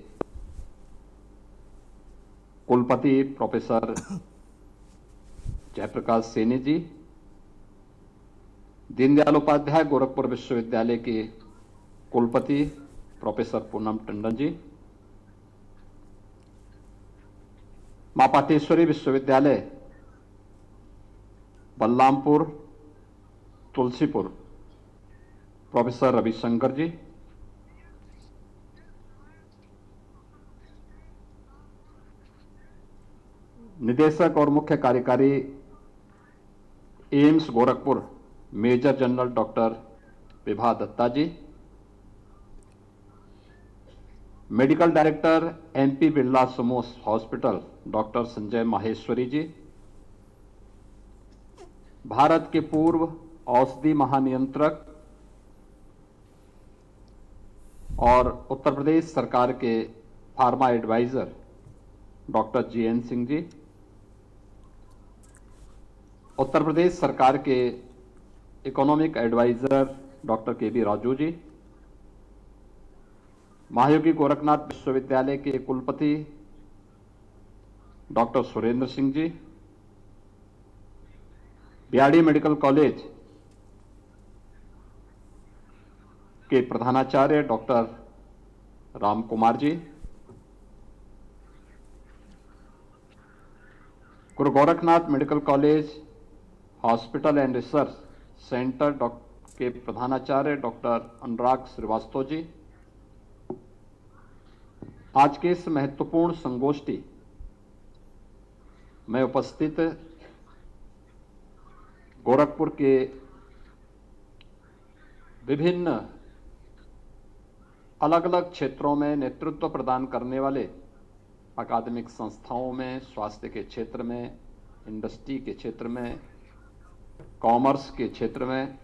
कुलपति प्रोफेसर जयप्रकाश सैनी जी, दीनदयाल उपाध्याय गोरखपुर विश्वविद्यालय के कुलपति प्रोफेसर पूनम टंडन जी, मां पाटेश्वरी विश्वविद्यालय बलरामपुर तुलसीपुर प्रोफेसर रविशंकर जी, निदेशक और मुख्य कार्यकारी AIIMS Gorakhpur major general doctor Vibha Dutta ji, medical director MP Birla समूह हॉस्पिटल डॉक्टर संजय माहेश्वरी जी, भारत के पूर्व औषधि महानियंत्रक और उत्तर प्रदेश सरकार के pharma adviser doctor GN Singh ji, Uttar Pradesh सरकार के economic adviser doctor KB Raju ji, Mahayogi Gorakhnath विश्वविद्यालय के कुलपति डॉक्टर Surendra Singh ji, BRD medical college के प्रधानाचार्य doctor Ram Kumar ji, Guru Gorakhnath medical college hospital and research centre के प्रधानाचार्य डॉक्टर अनुराग श्रीवास्तव जी, आज के इस महत्वपूर्ण संगोष्ठी में उपस्थित गोरखपुर के विभिन्न अलग अलग क्षेत्रों में नेतृत्व प्रदान करने वाले अकादमिक संस्थाओं में, स्वास्थ्य के क्षेत्र में, इंडस्ट्री के क्षेत्र में, कॉमर्स के क्षेत्र में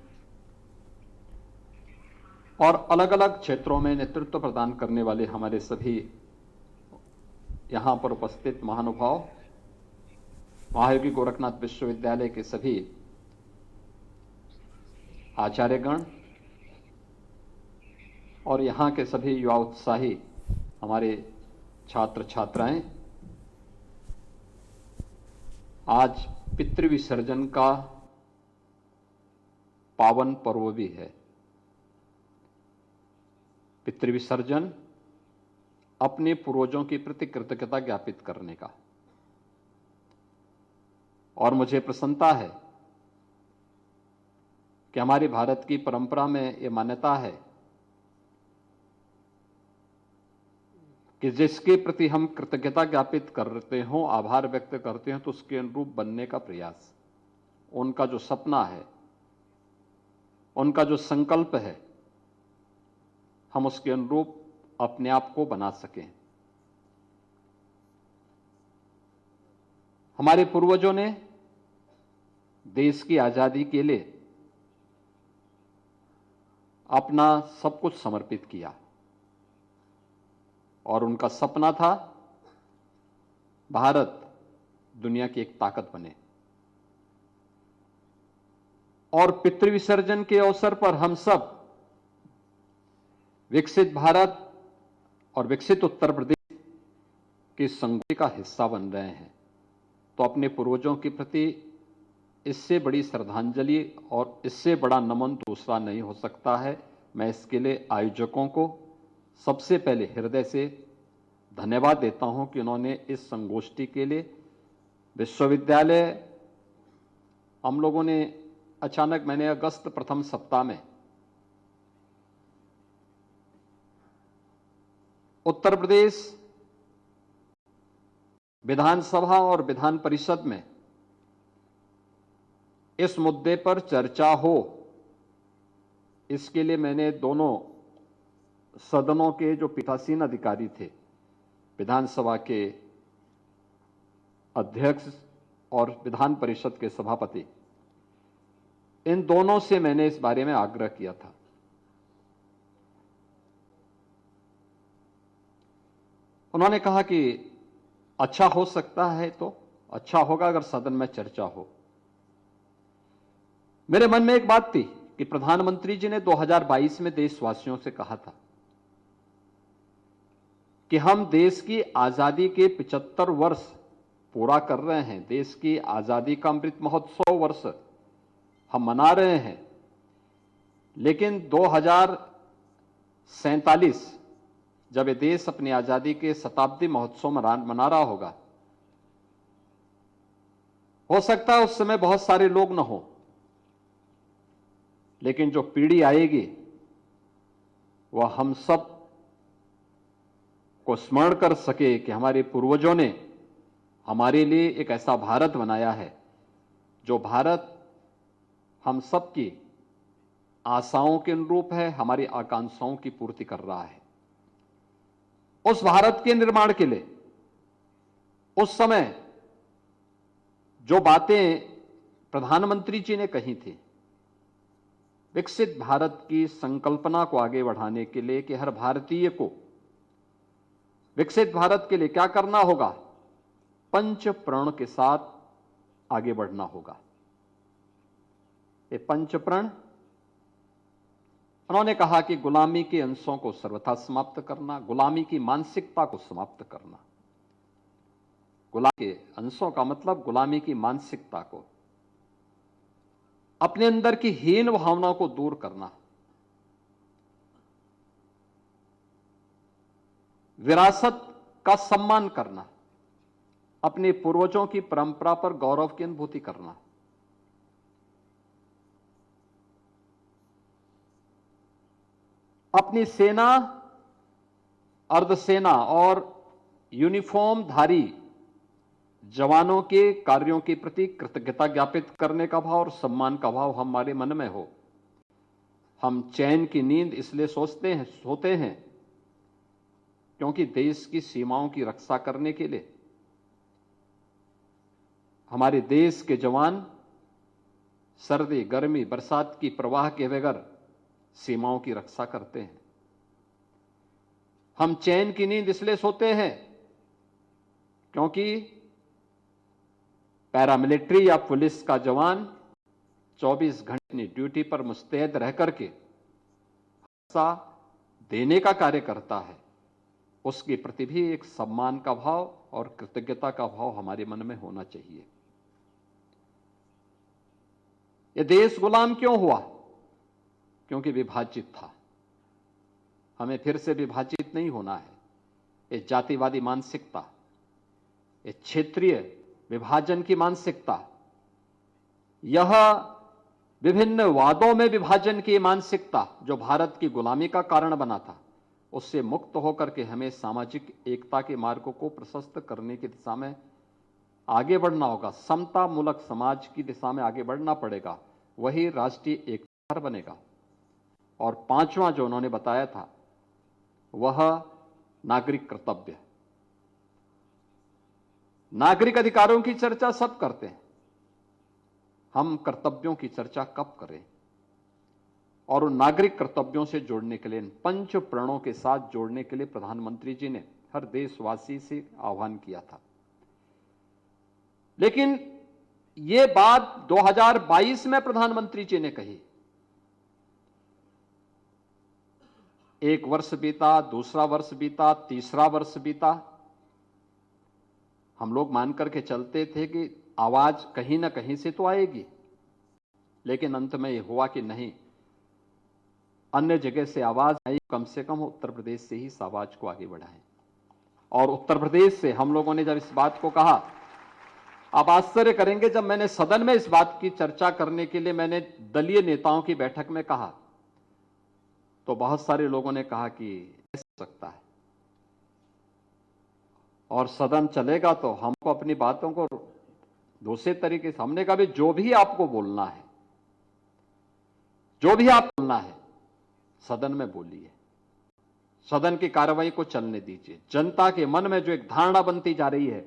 और अलग अलग क्षेत्रों में नेतृत्व प्रदान करने वाले हमारे सभी यहां पर उपस्थित महानुभाव, महायोगी गोरखनाथ विश्वविद्यालय के सभी आचार्यगण और यहाँ के सभी युवा उत्साही हमारे छात्र छात्राएं, आज पितृविसर्जन का पावन पर्व भी है। पितृविसर्जन अपने पूर्वजों के प्रति कृतज्ञता ज्ञापित करने का, और मुझे प्रसन्नता है कि हमारे भारत की परंपरा में यह मान्यता है कि जिसके प्रति हम कृतज्ञता ज्ञापित करते हो, आभार व्यक्त करते हैं, तो उसके अनुरूप बनने का प्रयास, उनका जो सपना है, उनका जो संकल्प है, हम उसके अनुरूप अपने आप को बना सकें। हमारे पूर्वजों ने देश की आजादी के लिए अपना सब कुछ समर्पित किया, और उनका सपना था भारत दुनिया की एक ताकत बने। और पितृविसर्जन के अवसर पर हम सब विकसित भारत और विकसित उत्तर प्रदेश की संगठन का हिस्सा बन रहे हैं। तो अपने पूर्वजों के प्रति इससे बड़ी श्रद्धांजलि और इससे बड़ा नमन दूसरा नहीं हो सकता है। मैं इसके लिए आयोजकों को सबसे पहले हृदय से धन्यवाद देता हूं कि उन्होंने इस संगोष्ठी के लिए विश्वविद्यालय, हम लोगों ने अचानक, मैंने अगस्त प्रथम सप्ताह में उत्तर प्रदेश विधानसभा और विधान परिषद में इस मुद्दे पर चर्चा हो, इसके लिए मैंने दोनों सदनों के जो पीठासीन अधिकारी थे, विधानसभा के अध्यक्ष और विधान परिषद के सभापति, इन दोनों से मैंने इस बारे में आग्रह किया था। उन्होंने कहा कि अच्छा हो सकता है, तो अच्छा होगा अगर सदन में चर्चा हो। मेरे मन में एक बात थी कि प्रधानमंत्री जी ने 2022 में देशवासियों से कहा था कि हम देश की आजादी के 75 वर्ष पूरा कर रहे हैं, देश की आजादी का अमृत महोत्सव वर्ष हम मना रहे हैं, लेकिन 2047 जब ये देश अपनी आजादी के शताब्दी महोत्सव मना रहा होगा, हो सकता है उस समय बहुत सारे लोग न हो, लेकिन जो पीढ़ी आएगी वह हम सब को स्मरण कर सके कि हमारे पूर्वजों ने हमारे लिए एक ऐसा भारत बनाया है, जो भारत हम सब की आशाओं के अनुरूप है, हमारी आकांक्षाओं की पूर्ति कर रहा है। उस भारत के निर्माण के लिए उस समय जो बातें प्रधानमंत्री जी ने कही थी, विकसित भारत की संकल्पना को आगे बढ़ाने के लिए कि हर भारतीय को विकसित भारत के लिए क्या करना होगा, पंच प्रण के साथ आगे बढ़ना होगा। ये पंच प्रण, उन्होंने कहा कि गुलामी के अंशों को सर्वथा समाप्त करना, गुलामी की मानसिकता को समाप्त करना। गुलामी के अंशों का मतलब गुलामी की मानसिकता को, अपने अंदर की हीन भावनाओं को दूर करना, विरासत का सम्मान करना, अपने पूर्वजों की परंपरा पर गौरव की अनुभूति करना, अपनी सेना, अर्धसेना और यूनिफॉर्मधारी जवानों के कार्यों के प्रति कृतज्ञता ज्ञापित करने का भाव और सम्मान का भाव हमारे मन में हो। हम चैन की नींद इसलिए सोते हैं क्योंकि देश की सीमाओं की रक्षा करने के लिए हमारे देश के जवान सर्दी, गर्मी, बरसात की परवाह के बगैर सीमाओं की रक्षा करते हैं। हम चैन की नींद इसलिए सोते हैं क्योंकि पैरामिलिट्री या पुलिस का जवान 24 घंटे ड्यूटी पर मुस्तैद रह करके रक्षा देने का कार्य करता है, उसके प्रति भी एक सम्मान का भाव और कृतज्ञता का भाव हमारे मन में होना चाहिए। यह देश गुलाम क्यों हुआ? क्योंकि विभाजित था। हमें फिर से विभाजित नहीं होना है। ये जातिवादी मानसिकता, ये क्षेत्रीय विभाजन की मानसिकता, यह विभिन्न वादों में विभाजन की मानसिकता जो भारत की गुलामी का कारण बना था, उससे मुक्त होकर के हमें सामाजिक एकता के मार्ग को प्रशस्त करने की दिशा में आगे बढ़ना होगा। समता मूलक समाज की दिशा में आगे बढ़ना पड़ेगा, वही राष्ट्रीय एकता बनेगा। और पांचवा जो उन्होंने बताया था वह नागरिक कर्तव्य। नागरिक अधिकारों की चर्चा सब करते हैं, हम कर्तव्यों की चर्चा कब करें? और उन नागरिक कर्तव्यों से जोड़ने के लिए, इन पंच प्रणों के साथ जोड़ने के लिए प्रधानमंत्री जी ने हर देशवासी से आह्वान किया था। लेकिन यह बात 2022 में प्रधानमंत्री जी ने कही। एक वर्ष बीता, दूसरा वर्ष बीता, तीसरा वर्ष बीता, हम लोग मान करके चलते थे कि आवाज कहीं ना कहीं से तो आएगी, लेकिन अंत में यह हुआ कि नहीं, अन्य जगह से आवाज आई, कम से कम उत्तर प्रदेश से ही इस आवाज को आगे बढ़ाएं। और उत्तर प्रदेश से हम लोगों ने जब इस बात को कहा, आप आश्चर्य करेंगे, जब मैंने सदन में इस बात की चर्चा करने के लिए मैंने दलीय नेताओं की बैठक में कहा, तो बहुत सारे लोगों ने कहा कि ऐसा हो सकता है और सदन चलेगा तो हमको अपनी बातों को दूसरे तरीके से, हमने कहा भी जो भी आपको बोलना है, जो भी आप बोलना है सदन में बोलिए, सदन की कार्रवाई को चलने दीजिए। जनता के मन में जो एक धारणा बनती जा रही है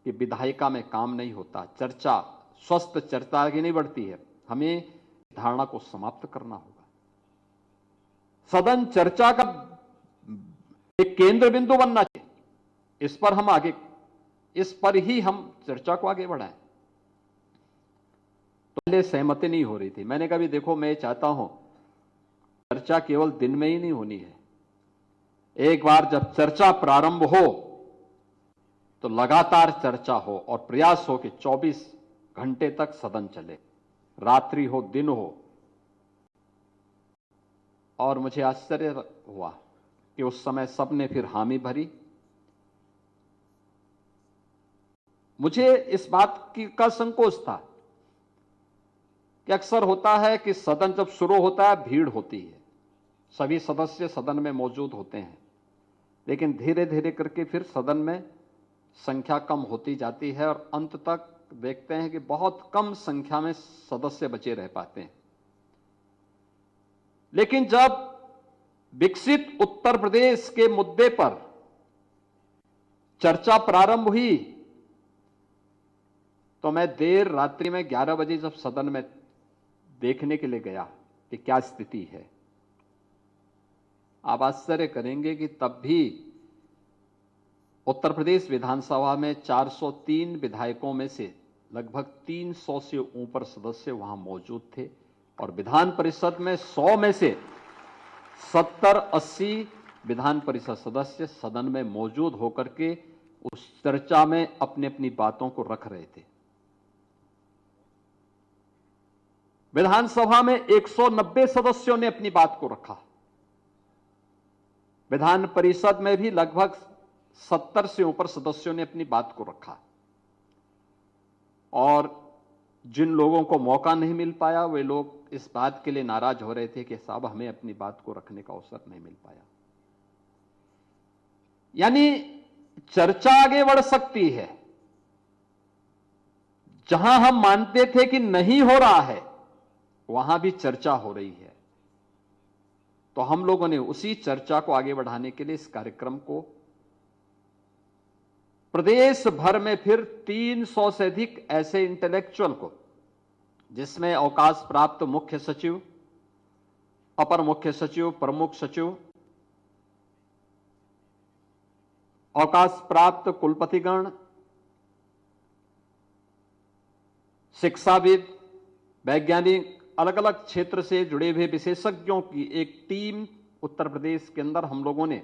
कि विधायिका में काम नहीं होता, चर्चा स्वस्थ चर्चा आगे नहीं बढ़ती है, हमें धारणा को समाप्त करना होगा। सदन चर्चा का एक केंद्र बिंदु बनना चाहिए, इस पर हम आगे, इस पर ही हम चर्चा को आगे बढ़ाएं। तो पहले सहमति नहीं हो रही थी, मैंने कहा भी देखो, मैं चाहता हूं चर्चा केवल दिन में ही नहीं होनी है, एक बार जब चर्चा प्रारंभ हो तो लगातार चर्चा हो और प्रयास हो कि 24 घंटे तक सदन चले, रात्रि हो दिन हो। और मुझे आश्चर्य हुआ कि उस समय सबने फिर हामी भरी। मुझे इस बात का संकोच था कि अक्सर होता है कि सदन जब शुरू होता है भीड़ होती है, सभी सदस्य सदन में मौजूद होते हैं, लेकिन धीरे धीरे करके फिर सदन में संख्या कम होती जाती है और अंत तक देखते हैं कि बहुत कम संख्या में सदस्य बचे रह पाते हैं। लेकिन जब विकसित उत्तर प्रदेश के मुद्दे पर चर्चा प्रारंभ हुई तो मैं देर रात्रि में 11 बजे जब सदन में देखने के लिए गया कि क्या स्थिति है, आप आश्चर्य करेंगे कि तब भी उत्तर प्रदेश विधानसभा में 403 विधायकों में से लगभग 300 से ऊपर सदस्य वहां मौजूद थे और विधान परिषद में 100 में से 70-80 विधान परिषद सदस्य सदन में मौजूद होकर के उस चर्चा में अपनी अपनी बातों को रख रहे थे। विधानसभा में 190 सदस्यों ने अपनी बात को रखा, विधान परिषद में भी लगभग 70 से ऊपर सदस्यों ने अपनी बात को रखा। और जिन लोगों को मौका नहीं मिल पाया वे लोग इस बात के लिए नाराज हो रहे थे कि साहब हमें अपनी बात को रखने का अवसर नहीं मिल पाया। यानी चर्चा आगे बढ़ सकती है, जहां हम मानते थे कि नहीं हो रहा है वहां भी चर्चा हो रही है। तो हम लोगों ने उसी चर्चा को आगे बढ़ाने के लिए इस कार्यक्रम को प्रदेश भर में फिर 300 से अधिक ऐसे इंटेलेक्चुअल को, जिसमें अवकाश प्राप्त मुख्य सचिव, अपर मुख्य सचिव, प्रमुख सचिव, अवकाश प्राप्त कुलपतिगण, शिक्षाविद, वैज्ञानिक, अलग अलग क्षेत्र से जुड़े हुए विशेषज्ञों की एक टीम उत्तर प्रदेश के अंदर हम लोगों ने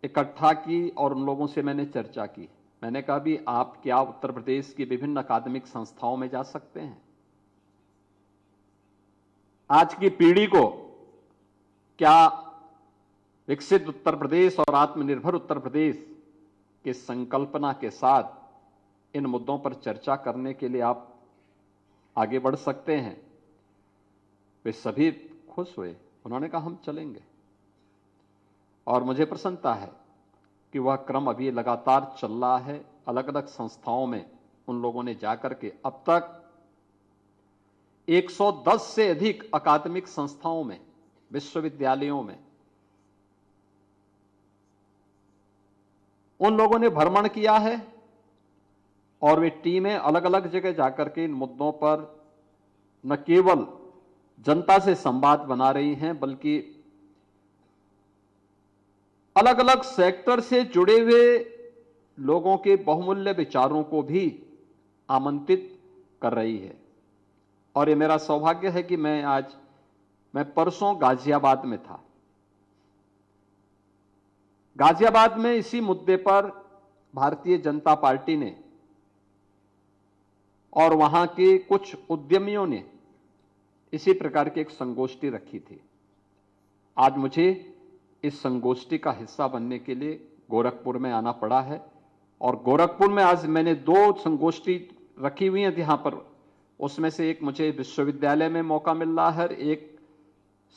इकट्ठा की और उन लोगों से मैंने चर्चा की। मैंने कहा भी आप क्या उत्तर प्रदेश की विभिन्न अकादमिक संस्थाओं में जा सकते हैं? आज की पीढ़ी को क्या विकसित उत्तर प्रदेश और आत्मनिर्भर उत्तर प्रदेश के संकल्पना के साथ इन मुद्दों पर चर्चा करने के लिए आप आगे बढ़ सकते हैं? वे सभी खुश हुए। उन्होंने कहा हम चलेंगे। और मुझे प्रसन्नता है कि वह क्रम अभी लगातार चल रहा है। अलग अलग संस्थाओं में उन लोगों ने जाकर के अब तक 110 से अधिक अकादमिक संस्थाओं में, विश्वविद्यालयों में उन लोगों ने भ्रमण किया है और वे टीमें अलग अलग जगह जाकर के इन मुद्दों पर न केवल जनता से संवाद बना रही हैं, बल्कि अलग अलग सेक्टर से जुड़े हुए लोगों के बहुमूल्य विचारों को भी आमंत्रित कर रही है। और ये मेरा सौभाग्य है कि मैं परसों गाजियाबाद में था। गाजियाबाद में इसी मुद्दे पर भारतीय जनता पार्टी ने और वहां के कुछ उद्यमियों ने इसी प्रकार की एक संगोष्ठी रखी थी। आज मुझे इस संगोष्ठी का हिस्सा बनने के लिए गोरखपुर में आना पड़ा है और गोरखपुर में आज मैंने 2 संगोष्ठी रखी हुई हैं यहां पर। उसमें से एक मुझे विश्वविद्यालय में मौका मिल रहा है, एक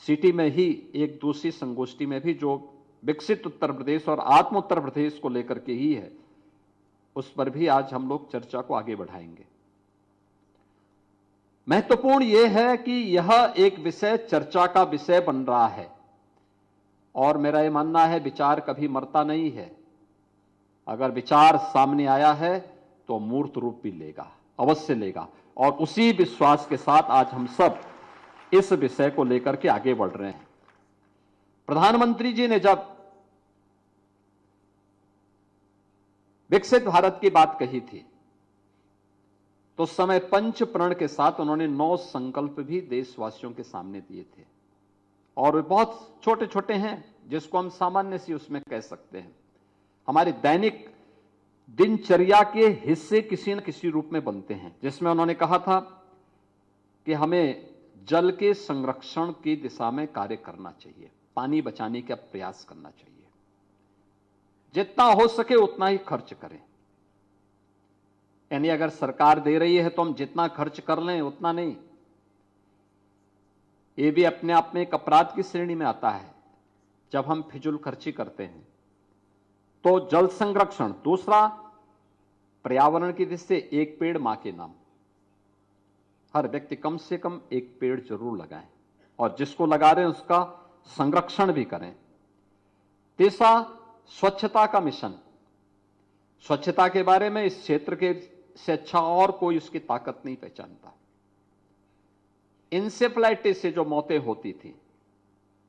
सिटी में ही एक दूसरी संगोष्ठी में भी, जो विकसित उत्तर प्रदेश और आत्म उत्तर प्रदेश को लेकर के ही है। उस पर भी आज हम लोग चर्चा को आगे बढ़ाएंगे। महत्वपूर्ण यह है कि यह एक विषय चर्चा का विषय बन रहा है और मेरा यह मानना है विचार कभी मरता नहीं है। अगर विचार सामने आया है तो मूर्त रूप भी लेगा, अवश्य लेगा। और उसी विश्वास के साथ आज हम सब इस विषय को लेकर के आगे बढ़ रहे हैं। प्रधानमंत्री जी ने जब विकसित भारत की बात कही थी तो उस समय पंच प्रण के साथ उन्होंने 9 संकल्प भी देशवासियों के सामने दिए थे और वे बहुत छोटे छोटे हैं, जिसको हम सामान्य सी उसमें कह सकते हैं। हमारे दैनिक दिनचर्या के हिस्से किसी न किसी रूप में बनते हैं। जिसमें उन्होंने कहा था कि हमें जल के संरक्षण की दिशा में कार्य करना चाहिए, पानी बचाने का प्रयास करना चाहिए, जितना हो सके उतना ही खर्च करें। यानी अगर सरकार दे रही है तो हम जितना खर्च कर लें उतना नहीं। ये भी अपने आप में एक अपराध की श्रेणी में आता है जब हम फिजूल खर्ची करते हैं। तो जल संरक्षण, दूसरा पर्यावरण की दृष्टि से एक पेड़ मां के नाम। हर व्यक्ति कम से कम एक पेड़ जरूर लगाएं और जिसको लगा रहे हैं उसका संरक्षण भी करें। तीसरा स्वच्छता का मिशन। स्वच्छता के बारे में इस क्षेत्र के से अच्छा और कोई उसकी ताकत नहीं पहचानता। इंसेफ्लाइटिस से जो मौतें होती थी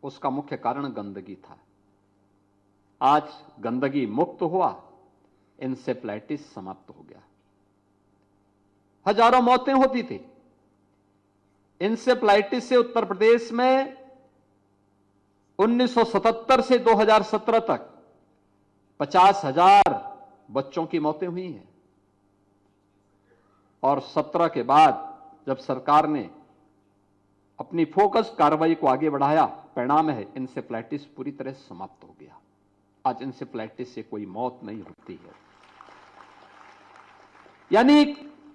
उसका मुख्य कारण गंदगी था। आज गंदगी मुक्त हुआ, इंसेफ्लाइटिस समाप्त हो गया। हजारों मौतें होती थी इंसेफ्लाइटिस से। उत्तर प्रदेश में 1977 से 2017 तक 50,000 बच्चों की मौतें हुई हैं और 17 के बाद जब सरकार ने अपनी फोकस कार्रवाई को आगे बढ़ाया, परिणाम है इंसेफ्लाइटिस पूरी तरह समाप्त हो गया। आज इंसेफ्लाइटिस से कोई मौत नहीं होती है। यानी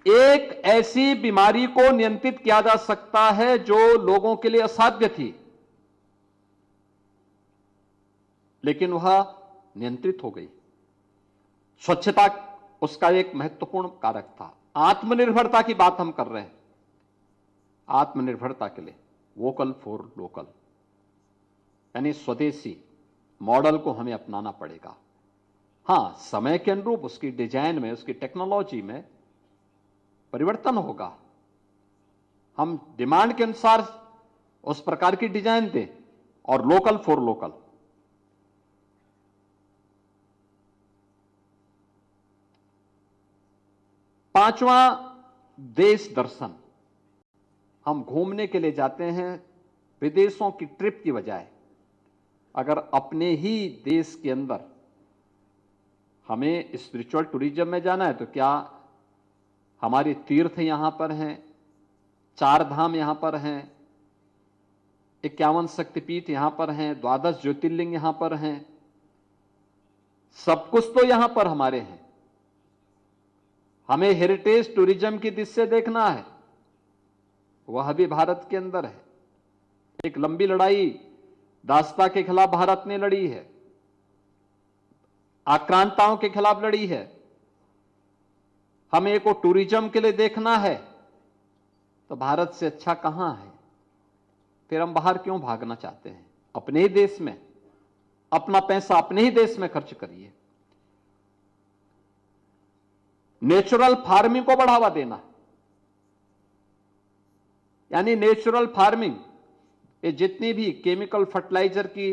एक ऐसी बीमारी को नियंत्रित किया जा सकता है जो लोगों के लिए असाध्य थी, लेकिन वह नियंत्रित हो गई। स्वच्छता उसका एक महत्वपूर्ण कारक था। आत्मनिर्भरता की बात हम कर रहे हैं। आत्मनिर्भरता के लिए वोकल फॉर लोकल, यानी स्वदेशी मॉडल को हमें अपनाना पड़ेगा। हां, समय के अनुरूप उसकी डिजाइन में, उसकी टेक्नोलॉजी में परिवर्तन होगा। हम डिमांड के अनुसार उस प्रकार की डिजाइन दें और लोकल फॉर लोकल। पांचवा, देश दर्शन। हम घूमने के लिए जाते हैं विदेशों की ट्रिप की बजाय अगर अपने ही देश के अंदर हमें स्पिरिचुअल टूरिज्म में जाना है तो क्या हमारे तीर्थ यहां पर हैं, 4 धाम यहां पर हैं, 51 शक्तिपीठ यहां पर हैं, 12 ज्योतिर्लिंग यहां पर हैं, सब कुछ तो यहां पर हमारे हैं। हमें हेरिटेज टूरिज्म की दृष्टि से देखना है, वह भी भारत के अंदर है। एक लंबी लड़ाई दासता के खिलाफ भारत ने लड़ी है, आक्रांताओं के खिलाफ लड़ी है। हमें को टूरिज्म के लिए देखना है तो भारत से अच्छा कहां है? फिर हम बाहर क्यों भागना चाहते हैं? अपने ही देश में अपना पैसा अपने ही देश में खर्च करिए। नेचुरल फार्मिंग को बढ़ावा देना, यानी नेचुरल फार्मिंग, ये जितनी भी केमिकल फर्टिलाइजर की,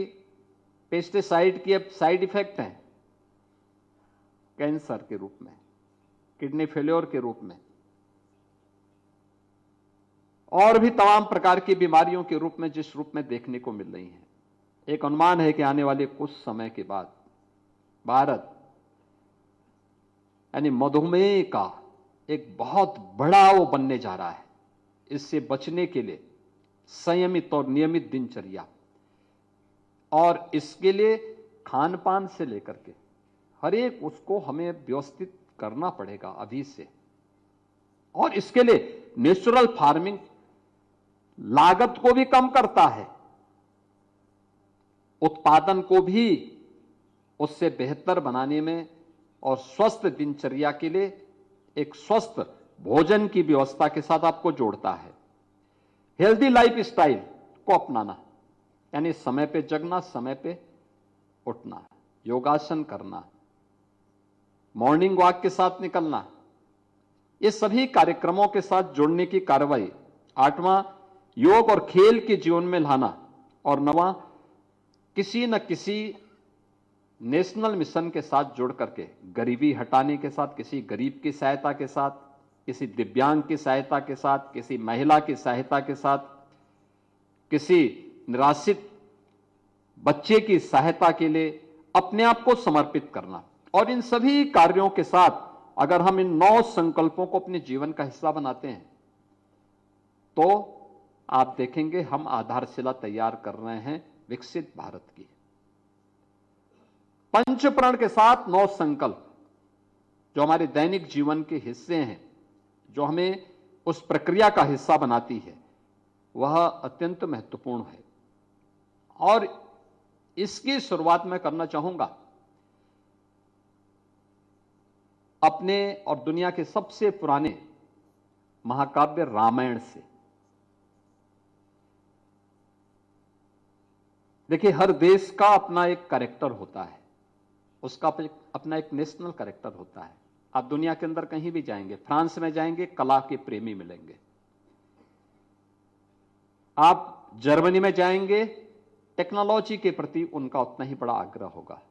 पेस्टिसाइड की साइड इफेक्ट हैं, कैंसर के रूप में, किडनी फेल्योर के रूप में, और भी तमाम प्रकार की बीमारियों के रूप में जिस रूप में देखने को मिल रही हैं, एक अनुमान है कि आने वाले कुछ समय के बाद भारत यानी मधुमेह का एक बहुत बड़ा वो बनने जा रहा है। इससे बचने के लिए संयमित और नियमित दिनचर्या, और इसके लिए खान पान से लेकर के हर एक उसको हमें व्यवस्थित करना पड़ेगा अभी से। और इसके लिए नेचुरल फार्मिंग लागत को भी कम करता है, उत्पादन को भी उससे बेहतर बनाने में, और स्वस्थ दिनचर्या के लिए एक स्वस्थ भोजन की व्यवस्था के साथ आपको जोड़ता है। हेल्दी लाइफ स्टाइल को अपनाना, यानी समय पे जगना, समय पे उठना, योगासन करना, मॉर्निंग वॉक के साथ निकलना, ये सभी कार्यक्रमों के साथ जोड़ने की कार्रवाई। 8वां, योग और खेल के जीवन में लाना, और 9वां, किसी न किसी नेशनल मिशन के साथ जोड़ करके गरीबी हटाने के साथ, किसी गरीब की सहायता के साथ, किसी दिव्यांग की सहायता के साथ, किसी महिला की सहायता के साथ, किसी निराश्रित बच्चे की सहायता के लिए अपने आप को समर्पित करना। और इन सभी कार्यों के साथ अगर हम इन 9 संकल्पों को अपने जीवन का हिस्सा बनाते हैं तो आप देखेंगे हम आधारशिला तैयार कर रहे हैं विकसित भारत की। पंचप्रण के साथ 9 संकल्प जो हमारे दैनिक जीवन के हिस्से हैं, जो हमें उस प्रक्रिया का हिस्सा बनाती है, वह अत्यंत महत्वपूर्ण है। और इसकी शुरुआत मैं करना चाहूंगा अपने और दुनिया के सबसे पुराने महाकाव्य रामायण से। देखिए, हर देश का अपना एक कैरेक्टर होता है, उसका अपना एक नेशनल कैरेक्टर होता है। आप दुनिया के अंदर कहीं भी जाएंगे, फ्रांस में जाएंगे, कला के प्रेमी मिलेंगे। आप जर्मनी में जाएंगे, टेक्नोलॉजी के प्रति उनका उतना ही बड़ा आग्रह होगा।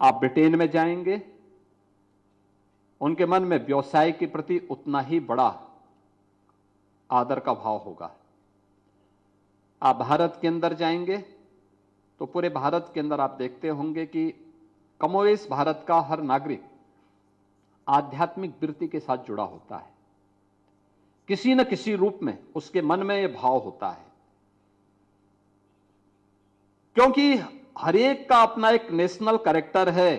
आप ब्रिटेन में जाएंगे, उनके मन में व्यवसाय के प्रति उतना ही बड़ा आदर का भाव होगा। आप भारत के अंदर जाएंगे तो पूरे भारत के अंदर आप देखते होंगे कि कमोवेश भारत का हर नागरिक आध्यात्मिक वृत्ति के साथ जुड़ा होता है। किसी न किसी रूप में उसके मन में यह भाव होता है, क्योंकि हर एक का अपना एक नेशनल कैरेक्टर है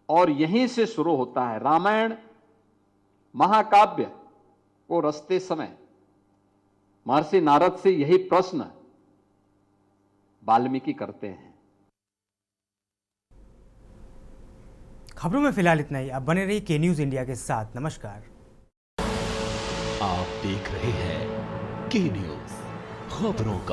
और यहीं से शुरू होता है। रामायण महाकाव्य को रचते समय महर्षि नारद से यही प्रश्न वाल्मीकि करते हैं। खबरों में फिलहाल इतना ही। अब बने रहिए के न्यूज इंडिया के साथ। नमस्कार। आप देख रहे हैं के न्यूज, खबरों का